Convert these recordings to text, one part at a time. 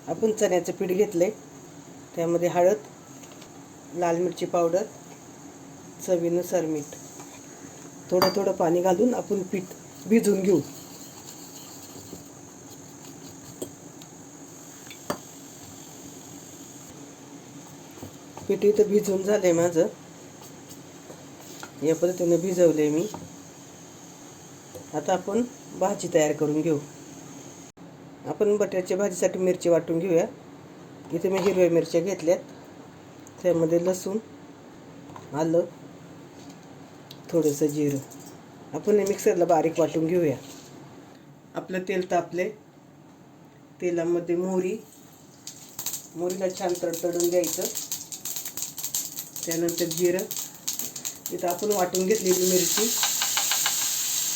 आपण चण्याचं पीठ घेतलंय, त्यामध्ये हळद, लाल मिरची पावडर, चवीनुसार मीठ, थोडं थोडं पाणी घालून आपण पीठ भिजवून घेऊ. पीठ इथं भिजवून झालंय माझं. या पद्धतीने भिजवलंय मी. आता आपण भाजी तयार करून घेऊ. आपण बटाट्याच्या भाजीसाठी मिरची वाटून घेऊया. इथे मी हिरव्या मिरच्या घेतल्यात, त्यामध्ये लसूण, आलं, थोडंसं जिरं आपण मिक्सरला बारीक वाटून घेऊया. आपलं तेल तापले, तेलामध्ये मोहरीला छान तडतडून द्यायचं. त्यानंतर जिरं, इथं आपण वाटून घेतलेली मिरची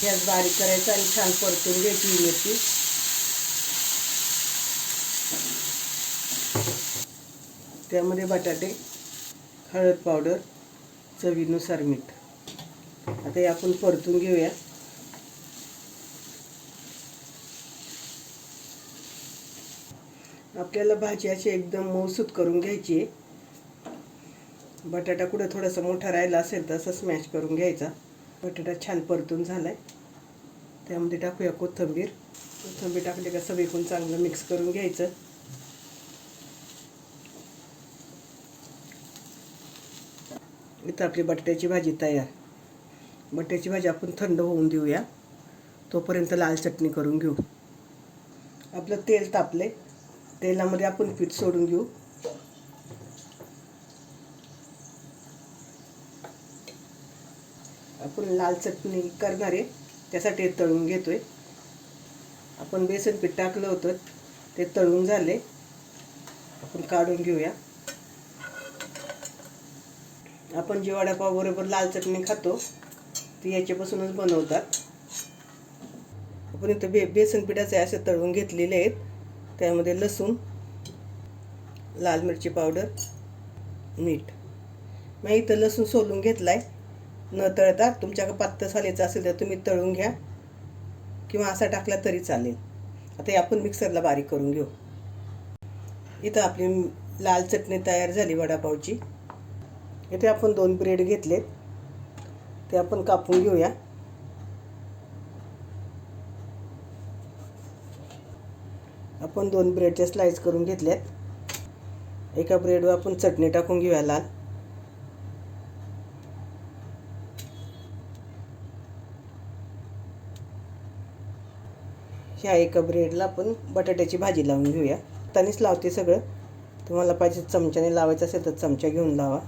गॅस बारीक करायचा आणि छान परतून घ्यायची ही मिरची. त्यामध्ये बटाटे, हळद पावडर, चवीनुसार मीठ. आता हे आपण परतून घेऊया. आपल्याला भाजी अशी एकदम मऊसूत करून घ्यायची आहे. बटाटा कुठं थोडासा मोठा राहिला असेल तर असं स्मॅश करून घ्यायचा. बटाटा छान परतून झालाय. त्यामध्ये टाकूया कोथिंबीर टाकली का सगळीकडून चांगलं मिक्स करून घ्यायचं. इथं आपली बटाट्याची भाजी तयार. बटाट्याची भाजी आपण थंड होऊन देऊया, तोपर्यंत लाल चटणी करून घेऊ. आपलं तेल तापले, तेलामध्ये आपण पीठ सोडून घेऊ. आपण लाल चटणी करणार आहे, त्यासाठी तळून घेतोय. आपण बेसन पीठ टाकलं होतं, ते तळून झाले. आपण काढून घेऊया. आपण जे वडापाव बरोबर लाल चटणी खातो ती याच्यापासूनच बनवतात. आपण इथं बेसन पिठाचे असे तळून घेतलेले आहेत. त्यामध्ये लसूण, लाल मिरची पावडर, मीठ. मी इथं लसूण सोलून घेतलाय न तळता. तुमच्याकडे पातळ सालीचा असेल तर तुम्ही तळून घ्या किंवा असा टाकला तरी चालेल. आता हे आपण मिक्सरला बारीक करून घेऊ. इथं आपली लाल चटणी तयार झाली वडापावची. इथे आपण 2 ब्रेड घेतलेत, ते आपण कापून घेऊया. आपण 2 ब्रेडच्या स्लाइस करून घेतल्यात. एका ब्रेडवर आपण चटणी टाकून घेऊया लाल. ह्या एका ब्रेडला आपण बटाट्याची भाजी लावून घेऊया. हातानेच लावते सगळं. तुम्हाला पाहिजे चमच्याने लावायचं असेल तर चमचा घेऊन लावा.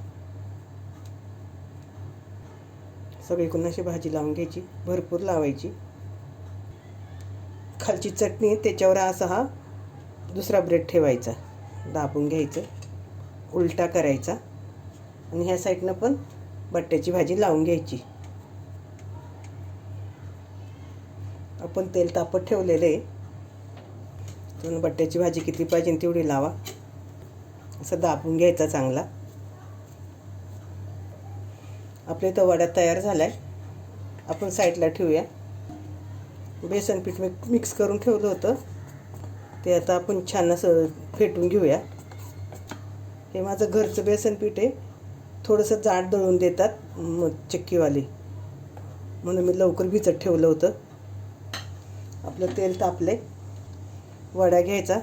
सगळीकडून अशी भाजी लावून घ्यायची, भरपूर लावायची. खालची चटणी त्याच्यावर असा हा दुसरा ब्रेड ठेवायचा, दाबून घ्यायचं, उलटा करायचा आणि ह्या साईडनं पण बटाट्याची भाजी लावून घ्यायची. आपण तेल तापत ठेवलेलं आहे. तुम्ही बटाट्याची भाजी किती पाहिजे तेवढी लावा. असं दाबून घ्यायचा चांगला. आपल्या इथं वडा तयार झाला आहे. आपण साईडला ठेवूया. बेसन पीठ मिक्स करून ठेवलं होतं, ते आता आपण छान असं फेटून घेऊया. हे माझं घरचं बेसन पीठ आहे. थोडंसं जाड दळून देतात चक्कीवाले, म्हणून मी लवकर भिजत ठेवलं होतं. आपलं तेल तापले. वडा घ्यायचा,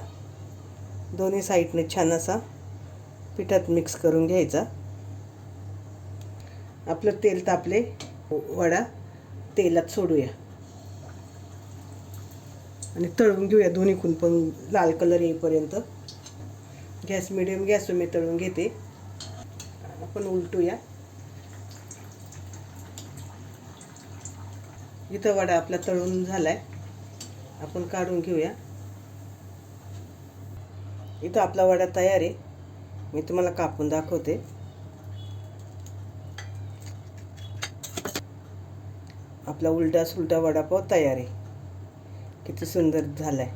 दोन्ही साईडने छान असा पिठात मिक्स करून घ्यायचा. आपलं तेल तापले. वडा तेलात सोडूया आणि तळून घेऊया दोन्हीकडून पण लाल कलर येईपर्यंत. गॅस मिडियम गॅसवर मी तळून घेते. आपण उलटूया. इथं वडा आपला तळून झालाय, आपण काढून घेऊया. इथं आपला वडा तयार आहे. मी तुम्हाला कापून दाखवते. आपला उलटा सुलटा वडापाव तयार आहे. किती सुंदर झालाय.